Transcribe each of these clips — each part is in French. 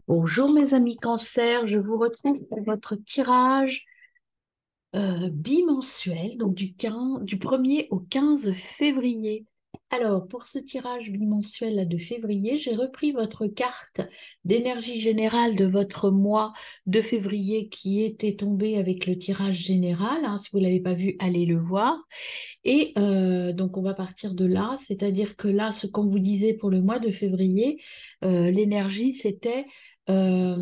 Bonjour mes amis Cancer, je vous retrouve pour votre tirage bimensuel, donc du 1er au 15 février. Alors, pour ce tirage bimensuel là, de février, j'ai repris votre carte d'énergie générale de votre mois de février qui était tombée avec le tirage général, hein. Si vous ne l'avez pas vu, allez le voir. Et donc, on va partir de là, c'est-à-dire que là, ce qu'on vous disait pour le mois de février, l'énergie, c'était euh,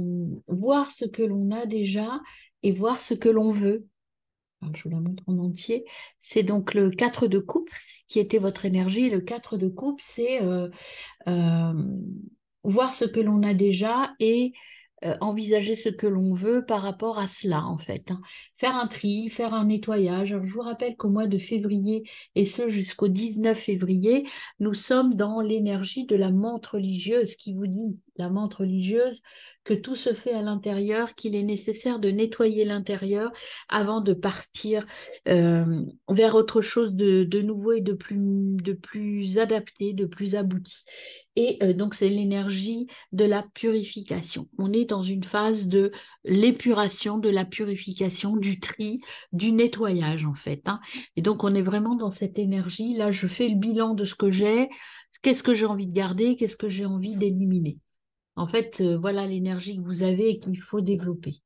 voir ce que l'on a déjà et voir ce que l'on veut. Alors, je vous la montre en entier. C'est donc le 4 de coupe qui était votre énergie. Et le 4 de coupe, c'est euh, voir ce que l'on a déjà et envisager ce que l'on veut par rapport à cela, en fait, hein. Faire un tri, faire un nettoyage. Alors, je vous rappelle qu'au mois de février, et ce jusqu'au 19 février, nous sommes dans l'énergie de la menthe religieuse qui vous dit, la menthe religieuse, que tout se fait à l'intérieur, qu'il est nécessaire de nettoyer l'intérieur avant de partir vers autre chose de nouveau et de plus adapté, de plus abouti. Et donc, c'est l'énergie de la purification. On est dans une phase de l'épuration, de la purification, du tri, du nettoyage, en fait, hein. Et donc, on est vraiment dans cette énergie. Là, je fais le bilan de ce que j'ai. Qu'est-ce que j'ai envie de garder? Qu'est-ce que j'ai envie d'éliminer? En fait, voilà l'énergie que vous avez et qu'il faut développer.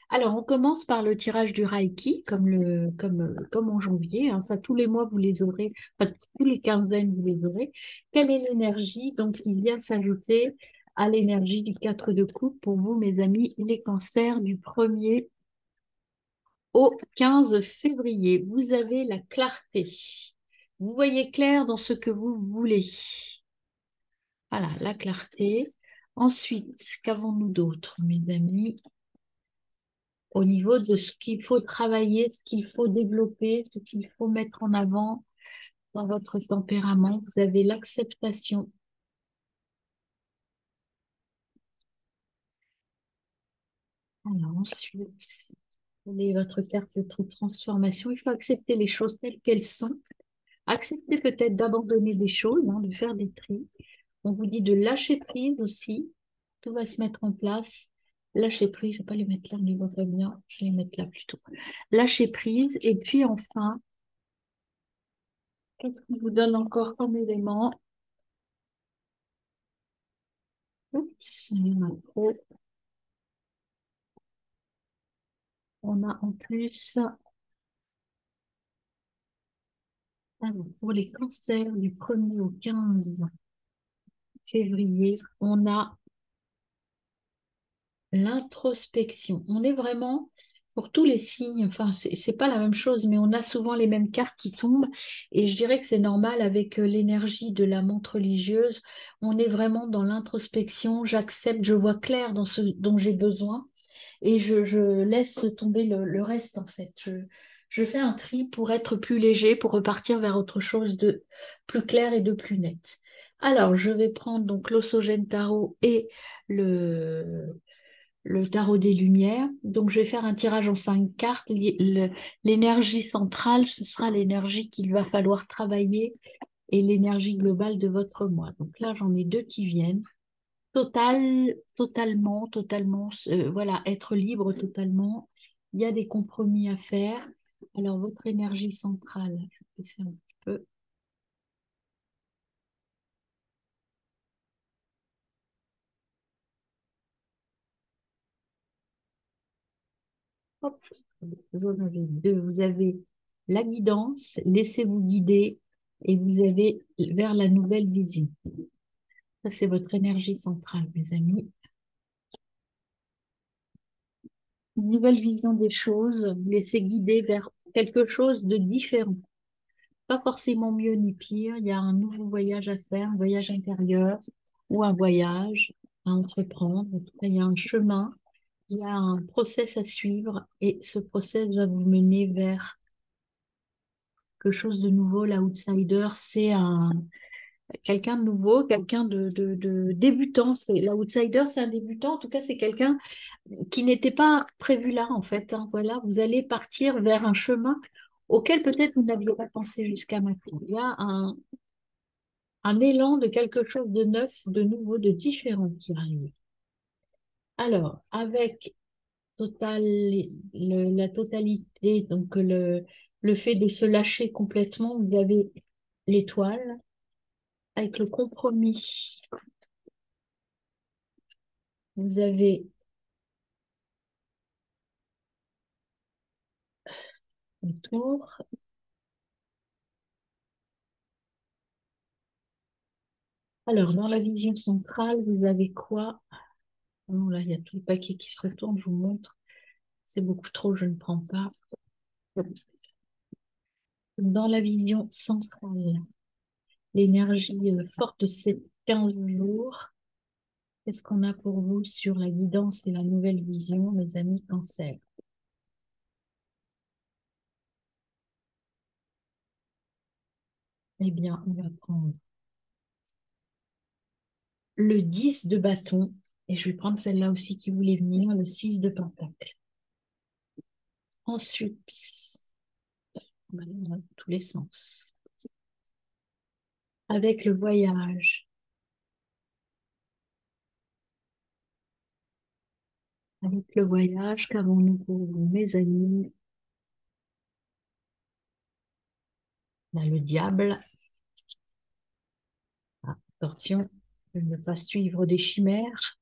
Alors, on commence par le tirage du Reiki, comme en janvier, hein. Enfin, tous les mois, vous les aurez, enfin, tous les quinzaines, vous les aurez. Quelle est l'énergie donc, qui vient s'ajouter à l'énergie du 4 de coupe pour vous, mes amis, les cancers du 1er au 15 février? Vous avez la clarté. Vous voyez clair dans ce que vous voulez. Voilà, la clarté. Ensuite, qu'avons-nous d'autre, mes amis? Au niveau de ce qu'il faut travailler, ce qu'il faut développer, ce qu'il faut mettre en avant dans votre tempérament. Vous avez l'acceptation. Alors ensuite, vous avez votre carte de transformation. Il faut accepter les choses telles qu'elles sont. Accepter peut-être d'abandonner des choses, hein, de faire des tris. On vous dit de lâcher prise aussi. Tout va se mettre en place. Lâcher prise, je ne vais pas les mettre là, on les voit pas bien. Je vais les mettre là plutôt. Lâcher prise. Et puis enfin, qu'est-ce qu'on vous donne encore comme élément? Oups, il y en a trop. On a en plus, alors, pour les cancers du 1er au 15 février, on a l'introspection. On est vraiment, pour tous les signes, enfin, c'est pas la même chose, mais on a souvent les mêmes cartes qui tombent. Et je dirais que c'est normal avec l'énergie de la montre religieuse. On est vraiment dans l'introspection. J'accepte, je vois clair dans ce dont j'ai besoin. Et je laisse tomber le reste en fait. Je fais un tri pour être plus léger, pour repartir vers autre chose de plus clair et de plus net. Alors, je vais prendre donc l'Ossogène Tarot et le, le Tarot des Lumières. Donc, je vais faire un tirage en 5 cartes. L'énergie centrale, ce sera l'énergie qu'il va falloir travailler et l'énergie globale de votre mois. Donc là, j'en ai deux qui viennent. Totalement, voilà, être libre totalement. Il y a des compromis à faire. Alors, votre énergie centrale, je vais baisser un petit peu. Hop, vous en avez deux. Vous avez la guidance, laissez-vous guider, et vous avez vers la nouvelle vision. Ça, c'est votre énergie centrale, mes amis. Une nouvelle vision des choses, vous laissez guider vers quelque chose de différent. Pas forcément mieux ni pire. Il y a un nouveau voyage à faire, un voyage intérieur ou un voyage à entreprendre. En tout cas, il y a un chemin, il y a un process à suivre et ce process va vous mener vers quelque chose de nouveau. L'outsider, c'est quelqu'un de nouveau, quelqu'un de débutant. L'outsider, c'est un débutant. En tout cas, c'est quelqu'un qui n'était pas prévu là, en fait, hein. Voilà, vous allez partir vers un chemin auquel peut-être vous n'aviez pas pensé jusqu'à maintenant. Il y a un élan de quelque chose de neuf, de nouveau, de différent qui arrive. Alors, avec la totalité, donc le fait de se lâcher complètement, vous avez l'étoile. Avec le compromis, vous avez le tour. Alors, dans la vision centrale, vous avez quoi? Non, là, il y a tout le paquet qui se retourne, je vous montre. C'est beaucoup trop, je ne prends pas. Dans la vision centrale, l'énergie forte de ces 15 jours, qu'est-ce qu'on a pour vous sur la guidance et la nouvelle vision, mes amis Cancer? Eh bien, on va prendre le 10 de bâton, et je vais prendre celle-là aussi qui voulait venir, le 6 de pentacle. Ensuite, on va aller dans tous les sens. Avec le voyage, qu'avons-nous pour vous, mes amis? On a le diable. Ah, attention, de ne pas suivre des chimères.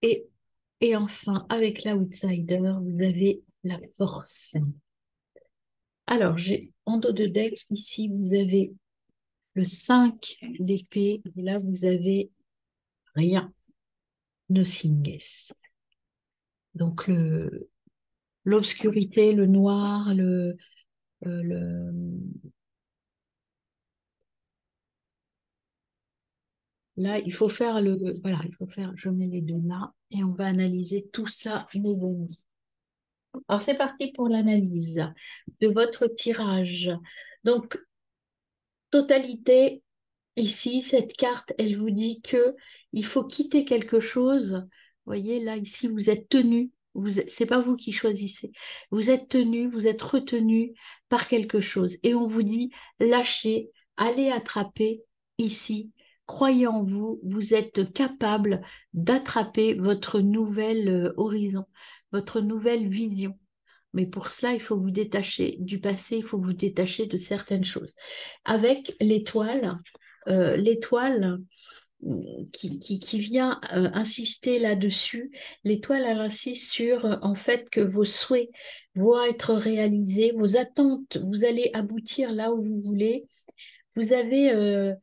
Et, et enfin, avec l'outsider, vous avez la force. Alors, j'ai en dos de deck, ici, vous avez le 5 d'épée. Et là, vous avez rien. Nothingness. Donc, l'obscurité, le noir, le, là, il faut faire voilà, il faut faire, je mets les deux là, et on va analyser tout ça, mes amis. Alors, c'est parti pour l'analyse de votre tirage. Donc, totalité, ici, cette carte, elle vous dit que il faut quitter quelque chose. Vous voyez, là, ici, vous êtes tenu. C'est pas vous qui choisissez. Vous êtes tenu, vous êtes retenu par quelque chose. Et on vous dit, lâchez, allez attraper ici. Croyez en vous, vous êtes capable d'attraper votre nouvel horizon, votre nouvelle vision. Mais pour cela, il faut vous détacher du passé, il faut vous détacher de certaines choses. Avec l'étoile qui vient insister là-dessus, l'étoile, elle insiste sur en fait que vos souhaits vont être réalisés, vos attentes, vous allez aboutir là où vous voulez. Vous avez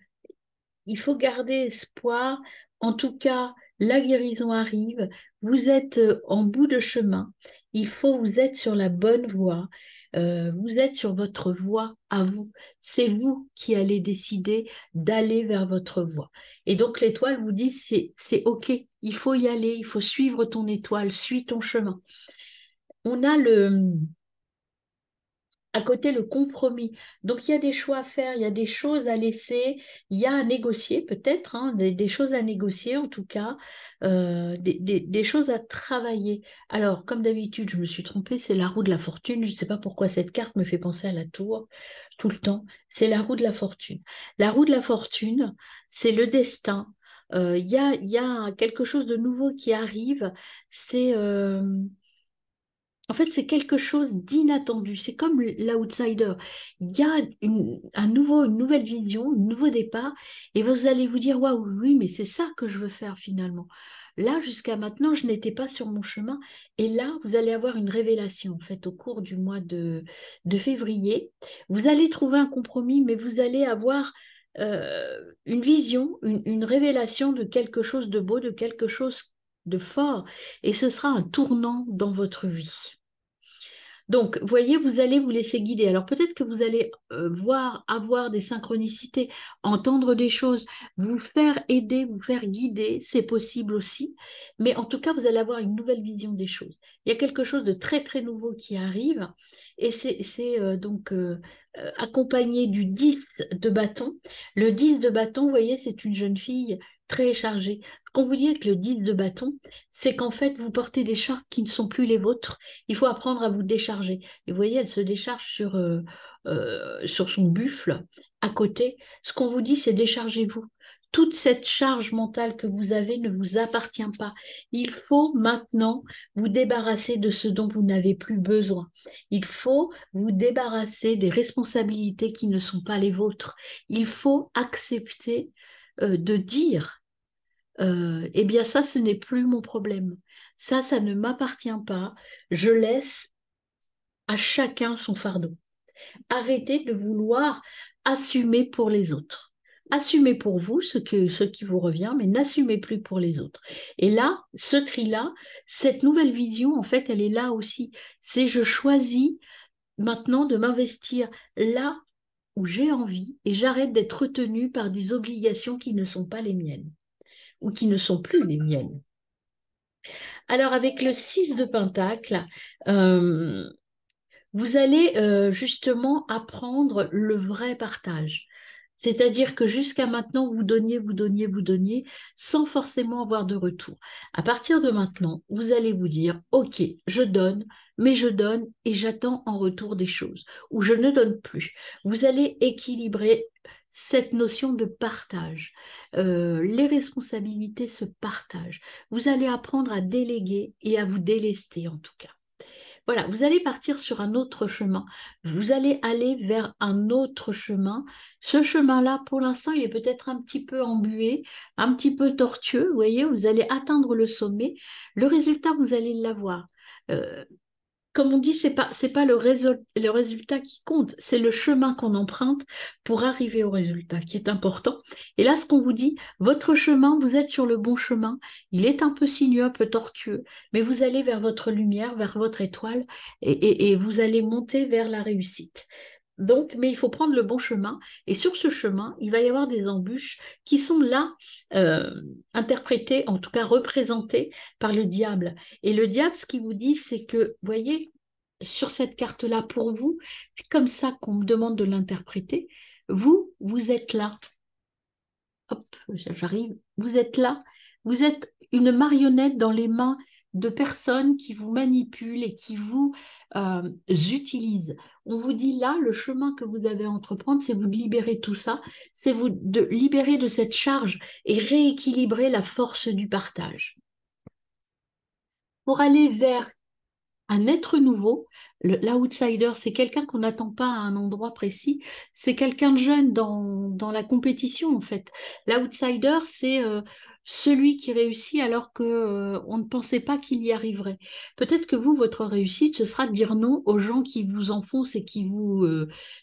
il faut garder espoir. En tout cas, la guérison arrive. Vous êtes en bout de chemin. Vous êtes sur la bonne voie. Vous êtes sur votre voie à vous. C'est vous qui allez décider d'aller vers votre voie. Et donc l'étoile vous dit, c'est OK, il faut y aller, il faut suivre ton étoile, suis ton chemin. On a à côté le compromis. Donc il y a des choix à faire, il y a des choses à laisser, il y a à négocier peut-être, hein, des choses à négocier en tout cas, des choses à travailler. Alors comme d'habitude, je me suis trompée, c'est la roue de la fortune. Je ne sais pas pourquoi cette carte me fait penser à la tour tout le temps. C'est la roue de la fortune. La roue de la fortune, c'est le destin. Il y a quelque chose de nouveau qui arrive. C'est En fait, c'est quelque chose d'inattendu. C'est comme l'outsider. Il y a une nouvelle vision, un nouveau départ, et vous allez vous dire, waouh, oui, mais c'est ça que je veux faire finalement. Là, jusqu'à maintenant, je n'étais pas sur mon chemin. Et là, vous allez avoir une révélation, en fait, au cours du mois de février. Vous allez trouver un compromis, mais vous allez avoir une vision, une révélation de quelque chose de beau, de quelque chose de fort. Et ce sera un tournant dans votre vie. Donc, voyez, vous allez vous laisser guider. Alors, peut-être que vous allez avoir des synchronicités, entendre des choses, vous faire aider, vous faire guider, c'est possible aussi. Mais en tout cas, vous allez avoir une nouvelle vision des choses. Il y a quelque chose de très, très nouveau qui arrive. Et accompagné du 10 de bâton. Le 10 de bâton, vous voyez, c'est une jeune fille très chargée. Ce qu'on vous dit avec le 10 de bâton, c'est qu'en fait, vous portez des charges qui ne sont plus les vôtres. Il faut apprendre à vous décharger. Et vous voyez, elle se décharge sur son buffle à côté. Ce qu'on vous dit, c'est déchargez-vous. Toute cette charge mentale que vous avez ne vous appartient pas. Il faut maintenant vous débarrasser de ce dont vous n'avez plus besoin. Il faut vous débarrasser des responsabilités qui ne sont pas les vôtres. Il faut accepter de dire, eh bien ça, ce n'est plus mon problème. Ça ne m'appartient pas. Je laisse à chacun son fardeau. Arrêtez de vouloir assumer pour les autres. Assumez pour vous ce qui vous revient, mais n'assumez plus pour les autres. Et là, ce cri-là, cette nouvelle vision, en fait, elle est là aussi. C'est je choisis maintenant de m'investir là où j'ai envie et j'arrête d'être retenue par des obligations qui ne sont pas les miennes ou qui ne sont plus les miennes. Alors avec le 6 de Pentacle, euh, vous allez justement apprendre le vrai partage. C'est-à-dire que jusqu'à maintenant, vous donniez, vous donniez, vous donniez, sans forcément avoir de retour. À partir de maintenant, vous allez vous dire, OK, je donne, mais je donne et j'attends en retour des choses, ou je ne donne plus. Vous allez équilibrer cette notion de partage. Les responsabilités se partagent. Vous allez apprendre à déléguer et à vous délester en tout cas. Voilà, vous allez partir sur un autre chemin. Vous allez aller vers un autre chemin. Ce chemin-là, pour l'instant, il est peut-être un petit peu embué, un petit peu tortueux. Vous voyez, vous allez atteindre le sommet. Le résultat, vous allez l'avoir. Euh, Comme on dit, c'est pas le résultat qui compte, c'est le chemin qu'on emprunte pour arriver au résultat qui est important. Et là, ce qu'on vous dit, votre chemin, vous êtes sur le bon chemin. Il est un peu sinueux, un peu tortueux, mais vous allez vers votre lumière, vers votre étoile, et vous allez monter vers la réussite. Donc, mais il faut prendre le bon chemin. Et sur ce chemin, il va y avoir des embûches qui sont là, euh, interprétées, en tout cas représentées par le diable. Et le diable, ce qu'il vous dit, c'est que, voyez, sur cette carte-là, pour vous, c'est comme ça qu'on me demande de l'interpréter. Vous êtes là. Hop, j'arrive. Vous êtes là. Vous êtes une marionnette dans les mains de personnes qui vous manipulent et qui vous utilisent. On vous dit là, le chemin que vous avez à entreprendre, c'est vous de libérer tout ça, c'est vous de libérer de cette charge et rééquilibrer la force du partage. Pour aller vers un être nouveau, l'outsider, c'est quelqu'un qu'on n'attend pas à un endroit précis, c'est quelqu'un de jeune dans la compétition en fait. L'outsider, c'est celui qui réussit alors que, on ne pensait pas qu'il y arriverait. Peut-être que vous, votre réussite, ce sera de dire non aux gens qui vous enfoncent et qui vous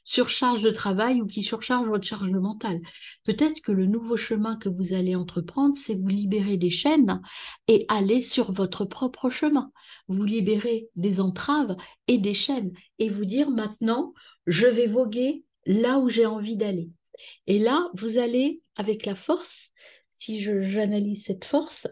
surchargent de travail ou qui surchargent votre charge mentale. Peut-être que le nouveau chemin que vous allez entreprendre, c'est vous libérer des chaînes et aller sur votre propre chemin, vous libérer des entraves et des chaînes et vous dire maintenant, je vais voguer là où j'ai envie d'aller. Et là, vous allez, avec la force, si j'analyse cette force,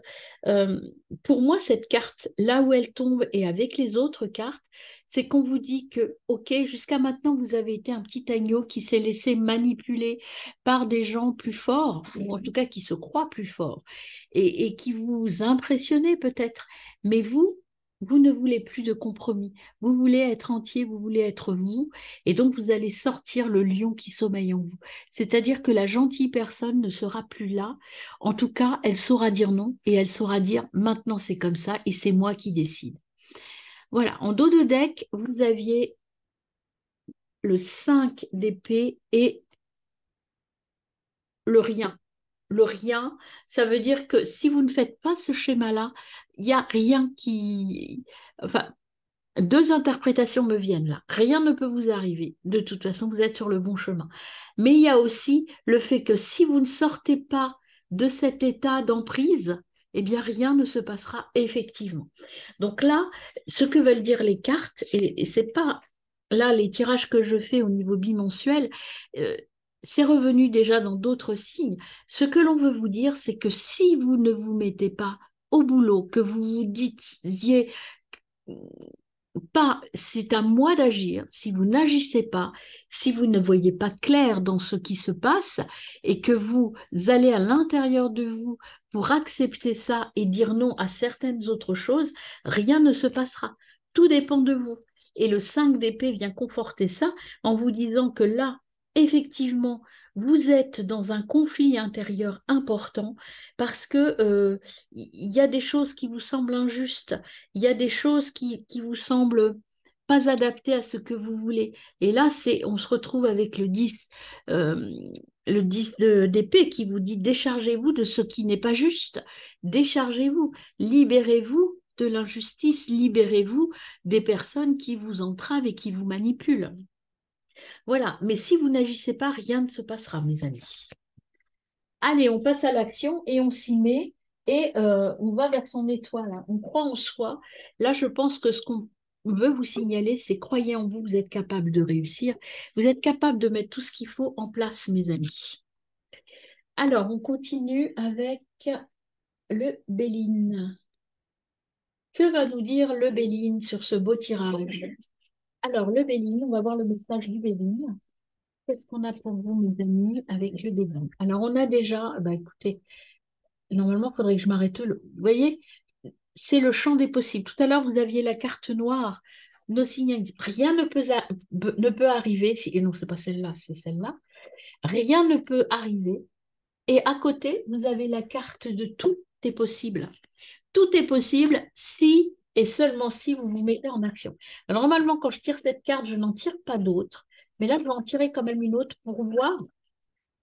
euh, pour moi, cette carte, là où elle tombe et avec les autres cartes, c'est qu'on vous dit que, OK, jusqu'à maintenant, vous avez été un petit agneau qui s'est laissé manipuler par des gens plus forts, ou en tout cas qui se croient plus forts, et qui vous impressionnaient peut-être. Mais vous ne voulez plus de compromis. Vous voulez être entier, vous voulez être vous, et donc vous allez sortir le lion qui sommeille en vous. C'est-à-dire que la gentille personne ne sera plus là. En tout cas, elle saura dire non et elle saura dire maintenant c'est comme ça et c'est moi qui décide. Voilà, en dos de deck, vous aviez le 5 d'épée et le rien. Le rien, ça veut dire que si vous ne faites pas ce schéma-là, il n'y a rien qui... Enfin, deux interprétations me viennent là. Rien ne peut vous arriver. De toute façon, vous êtes sur le bon chemin. Mais il y a aussi le fait que si vous ne sortez pas de cet état d'emprise, eh bien, rien ne se passera effectivement. Donc là, ce que veulent dire les cartes, et c'est pas là les tirages que je fais au niveau bimensuel, euh, c'est revenu déjà dans d'autres signes. Ce que l'on veut vous dire, c'est que si vous ne vous mettez pas au boulot, que vous vous disiez pas, c'est à moi d'agir. Si vous n'agissez pas, si vous ne voyez pas clair dans ce qui se passe et que vous allez à l'intérieur de vous pour accepter ça et dire non à certaines autres choses, rien ne se passera. Tout dépend de vous. Et le 5 d'épée vient conforter ça en vous disant que là, effectivement, vous êtes dans un conflit intérieur important parce que il y a des choses qui vous semblent injustes, il y a des choses qui vous semblent pas adaptées à ce que vous voulez. Et là, on se retrouve avec euh, le 10 d'épée qui vous dit déchargez-vous de ce qui n'est pas juste, déchargez-vous, libérez-vous de l'injustice, libérez-vous des personnes qui vous entravent et qui vous manipulent. Voilà, mais si vous n'agissez pas, rien ne se passera, mes amis. Allez, on passe à l'action et on s'y met et on va vers son étoile, hein. On croit en soi. Là, je pense que ce qu'on veut vous signaler, c'est croyez en vous, vous êtes capable de réussir. Vous êtes capable de mettre tout ce qu'il faut en place, mes amis. Alors, on continue avec le Béline. Que va nous dire le Béline sur ce beau tirage? Alors, le Béline, on va voir le message du Béline. Qu'est-ce qu'on a pour vous, mes amis, avec le Béline? Alors, on a déjà, bah, écoutez, normalement, il faudrait que je m'arrête. Vous voyez, c'est le champ des possibles. Tout à l'heure, vous aviez la carte noire. Nos signes, rien ne peut arriver. Et non, c'est pas celle-là, c'est celle-là. Rien ne peut arriver. Et à côté, vous avez la carte de tout est possible. Tout est possible si et seulement si vous vous mettez en action. Alors, normalement, quand je tire cette carte, je n'en tire pas d'autres. Mais là, je vais en tirer quand même une autre pour voir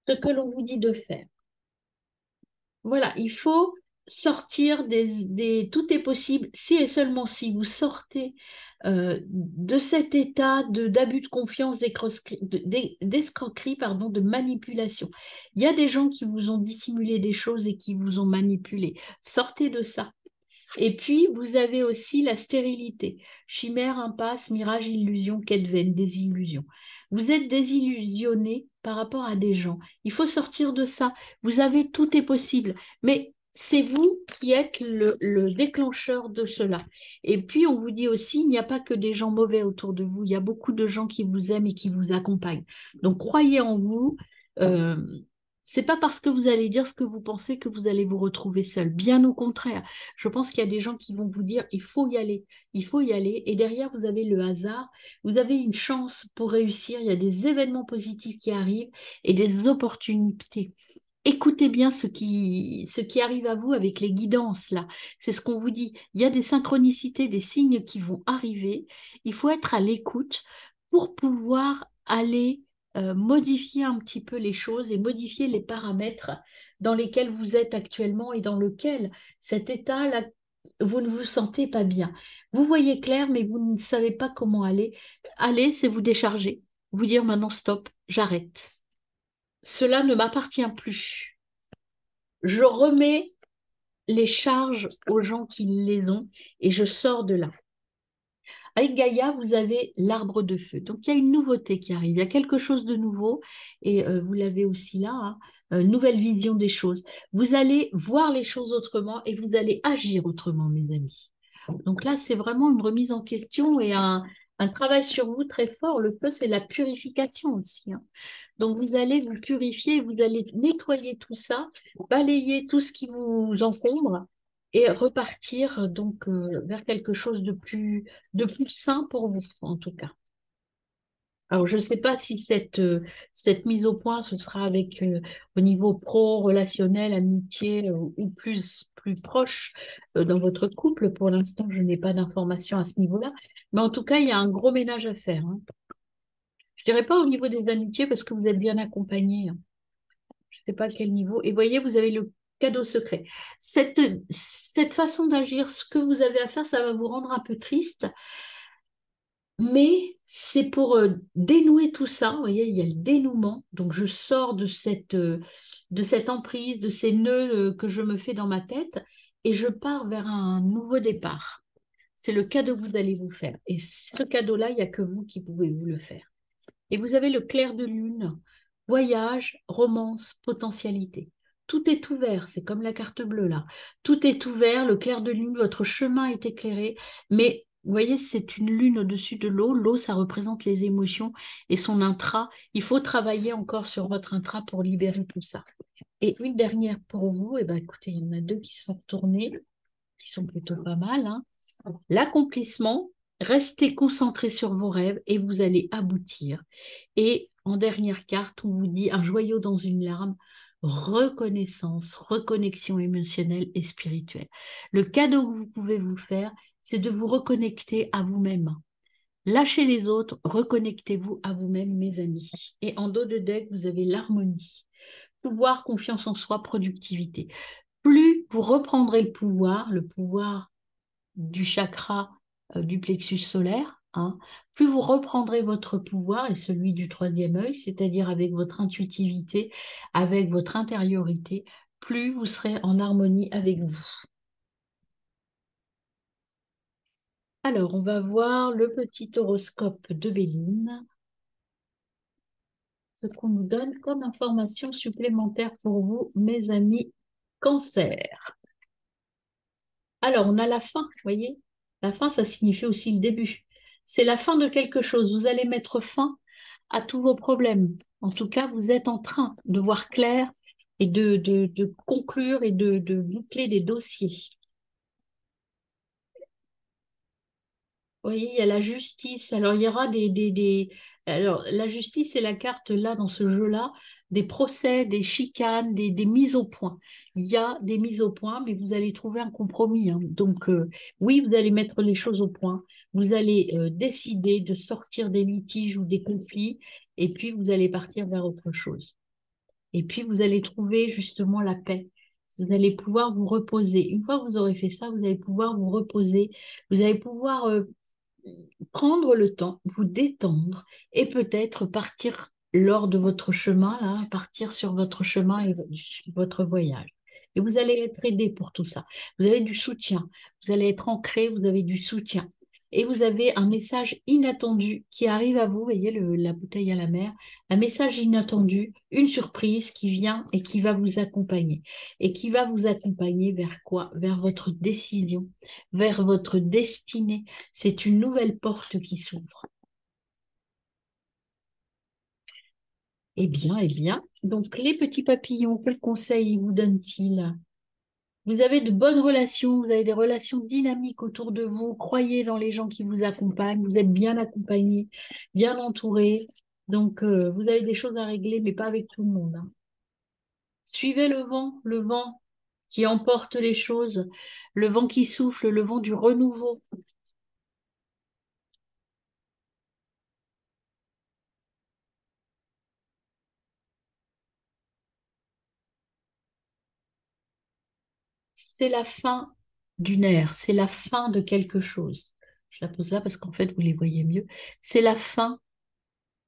ce que l'on vous dit de faire. Voilà, il faut sortir tout est possible si et seulement si vous sortez de cet état d'abus de confiance, d'escroquerie, pardon, de manipulation. Il y a des gens qui vous ont dissimulé des choses et qui vous ont manipulé. Sortez de ça. Et puis, vous avez aussi la stérilité. Chimère, impasse, mirage, illusion, quête vaine, désillusion. Vous êtes désillusionné par rapport à des gens. Il faut sortir de ça. Vous avez tout est possible. Mais c'est vous qui êtes le déclencheur de cela. Et puis, on vous dit aussi, il n'y a pas que des gens mauvais autour de vous. Il y a beaucoup de gens qui vous aiment et qui vous accompagnent. Donc, croyez en vous. Euh, c'est pas parce que vous allez dire ce que vous pensez que vous allez vous retrouver seul. Bien au contraire. Je pense qu'il y a des gens qui vont vous dire il faut y aller, il faut y aller. Et derrière, vous avez le hasard, vous avez une chance pour réussir. Il y a des événements positifs qui arrivent et des opportunités. Écoutez bien ce qui arrive à vous avec les guidances, là. C'est ce qu'on vous dit. Il y a des synchronicités, des signes qui vont arriver. Il faut être à l'écoute pour pouvoir aller modifier un petit peu les choses et modifier les paramètres dans lesquels vous êtes actuellement et dans lequel cet état-là, vous ne vous sentez pas bien. Vous voyez clair, mais vous ne savez pas comment aller. Aller, c'est vous décharger, vous dire maintenant stop, j'arrête. Cela ne m'appartient plus. Je remets les charges aux gens qui les ont et je sors de là. Avec Gaïa, vous avez l'arbre de feu. Donc, il y a une nouveauté qui arrive. Il y a quelque chose de nouveau et vous l'avez aussi là, hein, nouvelle vision des choses. Vous allez voir les choses autrement et vous allez agir autrement, mes amis. Donc là, c'est vraiment une remise en question et un travail sur vous très fort. Le feu, c'est la purification aussi, hein. Donc, vous allez vous purifier, vous allez nettoyer tout ça, balayer tout ce qui vous encombre et repartir donc vers quelque chose de plus sain pour vous, en tout cas. Alors, je ne sais pas si cette mise au point, ce sera avec au niveau pro, relationnel, amitié ou plus proche dans votre couple. Pour l'instant, je n'ai pas d'informations à ce niveau-là. Mais en tout cas, il y a un gros ménage à faire, hein. Je dirais pas au niveau des amitiés parce que vous êtes bien accompagnés, hein. Je ne sais pas à quel niveau. Et voyez, vous avez le cadeau secret. Cette façon d'agir, ce que vous avez à faire, ça va vous rendre un peu triste, mais c'est pour dénouer tout ça. Vous voyez, il y a le dénouement. Donc, je sors de cette emprise, de ces nœuds que je me fais dans ma tête et je pars vers un nouveau départ. C'est le cadeau que vous allez vous faire. Et ce cadeau-là, il n'y a que vous qui pouvez vous le faire. Et vous avez le clair de lune, voyage, romance, potentialité. Tout est ouvert, c'est comme la carte bleue là. Tout est ouvert, le clair de lune, votre chemin est éclairé, mais Vous voyez, c'est une lune au-dessus de l'eau. L'eau, ça représente les émotions et son intra. Il faut travailler encore sur votre intra pour libérer tout ça. Et une dernière pour vous, eh ben, écoutez, il y en a deux qui sont retournés, qui sont plutôt pas mal, hein. L'accomplissement, restez concentré sur vos rêves et vous allez aboutir. Et en dernière carte, on vous dit un joyau dans une larme, reconnaissance, reconnexion émotionnelle et spirituelle. Le cadeau que vous pouvez vous faire, c'est de vous reconnecter à vous-même. Lâchez les autres, reconnectez-vous à vous-même, mes amis. Et en dos de deck, vous avez l'harmonie, pouvoir, confiance en soi, productivité. Plus vous reprendrez le pouvoir du chakra du plexus solaire, hein, plus vous reprendrez votre pouvoir et celui du troisième œil, c'est-à-dire avec votre intuitivité, avec votre intériorité, plus vous serez en harmonie avec vous. Alors, on va voir le petit horoscope de Béline, ce qu'on nous donne comme information supplémentaire pour vous, mes amis Cancer. Alors, on a la fin, vous voyez? La fin, ça signifie aussi le début. C'est la fin de quelque chose. Vous allez mettre fin à tous vos problèmes. En tout cas, vous êtes en train de voir clair et de conclure et de boucler des dossiers. Vous voyez, il y a la justice. Alors, il y aura Alors, la justice, c'est la carte là, dans ce jeu-là, des procès, des chicanes, des mises au point. Il y a des mises au point, mais vous allez trouver un compromis, hein. Donc, oui, vous allez mettre les choses au point. Vous allez décider de sortir des litiges ou des conflits, et puis vous allez partir vers autre chose. Et puis, vous allez trouver justement la paix. Vous allez pouvoir vous reposer. Une fois que vous aurez fait ça, vous allez pouvoir vous reposer. Vous allez pouvoir prendre le temps, vous détendre et peut-être partir lors de votre chemin, là, partir sur votre chemin et votre voyage. Et vous allez être aidé pour tout ça. Vous avez du soutien, vous allez être ancré, vous avez du soutien. Et vous avez un message inattendu qui arrive à vous, vous voyez la bouteille à la mer, un message inattendu, une surprise qui vient et qui va vous accompagner. Et qui va vous accompagner vers quoi? Vers votre décision, vers votre destinée. C'est une nouvelle porte qui s'ouvre. Eh bien, eh bien. Donc, les petits papillons, quels conseils vous donnent-ils? Vous avez de bonnes relations, vous avez des relations dynamiques autour de vous. Croyez dans les gens qui vous accompagnent. Vous êtes bien accompagnés, bien entourés. Donc, vous avez des choses à régler, mais pas avec tout le monde, hein. Suivez le vent qui emporte les choses, le vent qui souffle, le vent du renouveau. C'est la fin d'une ère, c'est la fin de quelque chose. Je la pose là parce qu'en fait, vous les voyez mieux. C'est la fin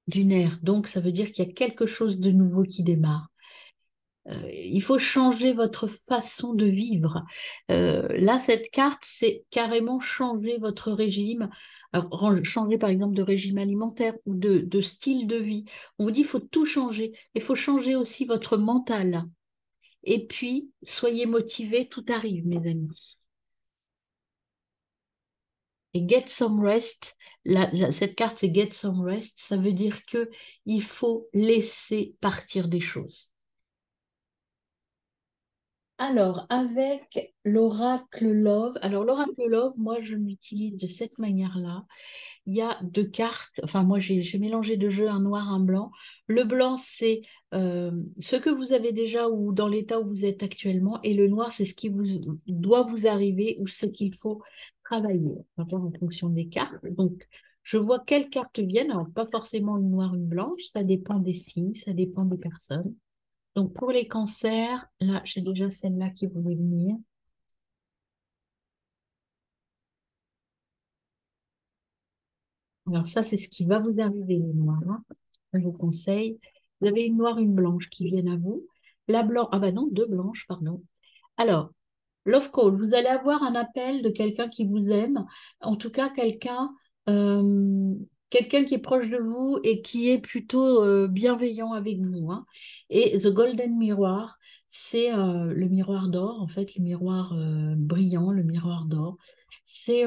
d'une ère. Donc, ça veut dire qu'il y a quelque chose de nouveau qui démarre. Il faut changer votre façon de vivre. Là, cette carte, c'est carrément changer votre régime. Alors, changer par exemple de régime alimentaire ou de style de vie. On vous dit qu'il faut tout changer. Il faut changer aussi votre mental. Et puis, soyez motivés, tout arrive, mes amis. Et get some rest, cette carte c'est get some rest, ça veut dire que il faut laisser partir des choses. Alors, avec l'oracle Love, alors l'oracle Love, moi je l'utilise de cette manière-là. Il y a deux cartes, enfin moi j'ai mélangé deux jeux, un noir, un blanc. Le blanc, c'est ce que vous avez déjà ou dans l'état où vous êtes actuellement, et le noir, c'est ce qui doit vous arriver ou ce qu'il faut travailler. On va voir en fonction des cartes. Donc, je vois quelles cartes viennent, alors pas forcément une noire, une blanche, ça dépend des signes, ça dépend des personnes. Donc, pour les cancers, là, j'ai déjà celle-là qui voulait venir. Alors, ça, c'est ce qui va vous arriver, les noirs, hein. Je vous conseille. Vous avez une noire, une blanche qui viennent à vous. La blanche, ah bah non, deux blanches, pardon. Alors, Love Call, vous allez avoir un appel de quelqu'un qui vous aime, en tout cas euh, quelqu'un qui est proche de vous et qui est plutôt bienveillant avec vous, hein. Et The Golden Mirror, c'est le miroir d'or, en fait, le miroir brillant, le miroir d'or. C'est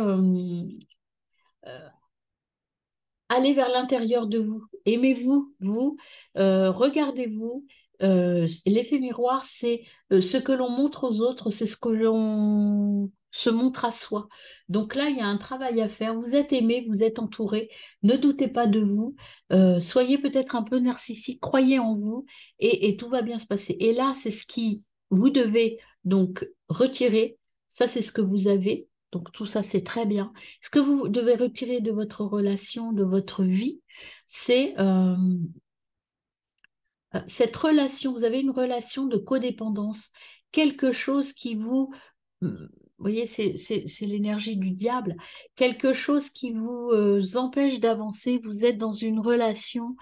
Allez vers l'intérieur de vous. Aimez-vous, vous, regardez-vous. L'effet miroir, c'est ce que l'on montre aux autres, c'est ce que l'on se montre à soi. Donc là, il y a un travail à faire. Vous êtes aimé, vous êtes entouré. Ne doutez pas de vous. Soyez peut-être un peu narcissique, croyez en vous et tout va bien se passer. Et là, c'est ce qui vous devez donc retirer. Ça, c'est ce que vous avez. Donc tout ça, c'est très bien. Ce que vous devez retirer de votre relation, de votre vie, c'est cette relation. Vous avez une relation de codépendance, quelque chose qui vous, vous voyez, c'est l'énergie du diable, quelque chose qui vous empêche d'avancer. Vous êtes dans une relation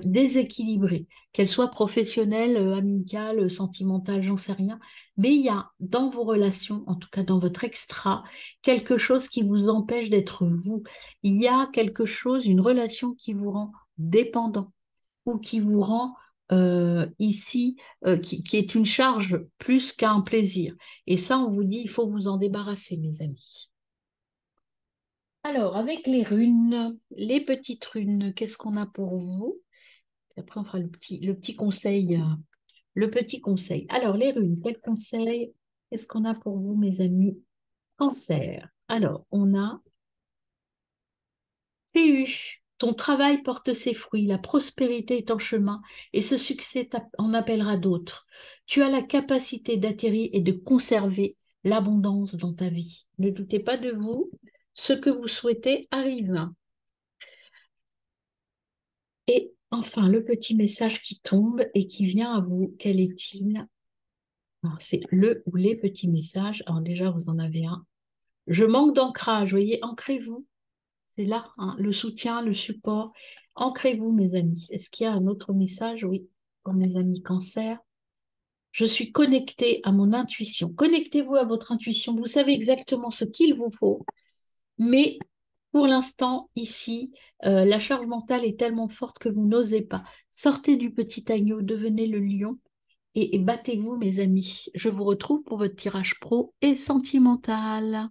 déséquilibrée, qu'elle soit professionnelle, amicale, sentimentale, j'en sais rien. Mais il y a dans vos relations, en tout cas dans votre extra, quelque chose qui vous empêche d'être vous. Il y a quelque chose, une relation qui vous rend dépendant ou qui vous rend ici, qui est une charge plus qu'un plaisir. Et ça, on vous dit, il faut vous en débarrasser, mes amis. Alors, avec les petites runes, qu'est-ce qu'on a pour vous? Et après, on fera le petit conseil. Le petit conseil. Alors, les runes, quel conseil est-ce qu'on a pour vous, mes amis? Cancer. Alors, on a PU. Ton travail porte ses fruits, la prospérité est en chemin et ce succès en appellera d'autres. Tu as la capacité d'atterrir et de conserver l'abondance dans ta vie. Ne doutez pas de vous, ce que vous souhaitez arrive. Et enfin, le petit message qui tombe et qui vient à vous, quel est-il? Alors, c'est le ou les petits messages. Alors déjà, vous en avez un. Je manque d'ancrage. Voyez, ancrez-vous. C'est là, hein, le soutien, le support. Ancrez-vous, mes amis. Est-ce qu'il y a un autre message? Oui, pour mes amis cancer. Je suis connecté à mon intuition. Connectez-vous à votre intuition. Vous savez exactement ce qu'il vous faut. Mais pour l'instant, ici, la charge mentale est tellement forte que vous n'osez pas. Sortez du petit agneau, devenez le lion et battez-vous, mes amis. Je vous retrouve pour votre tirage pro et sentimental.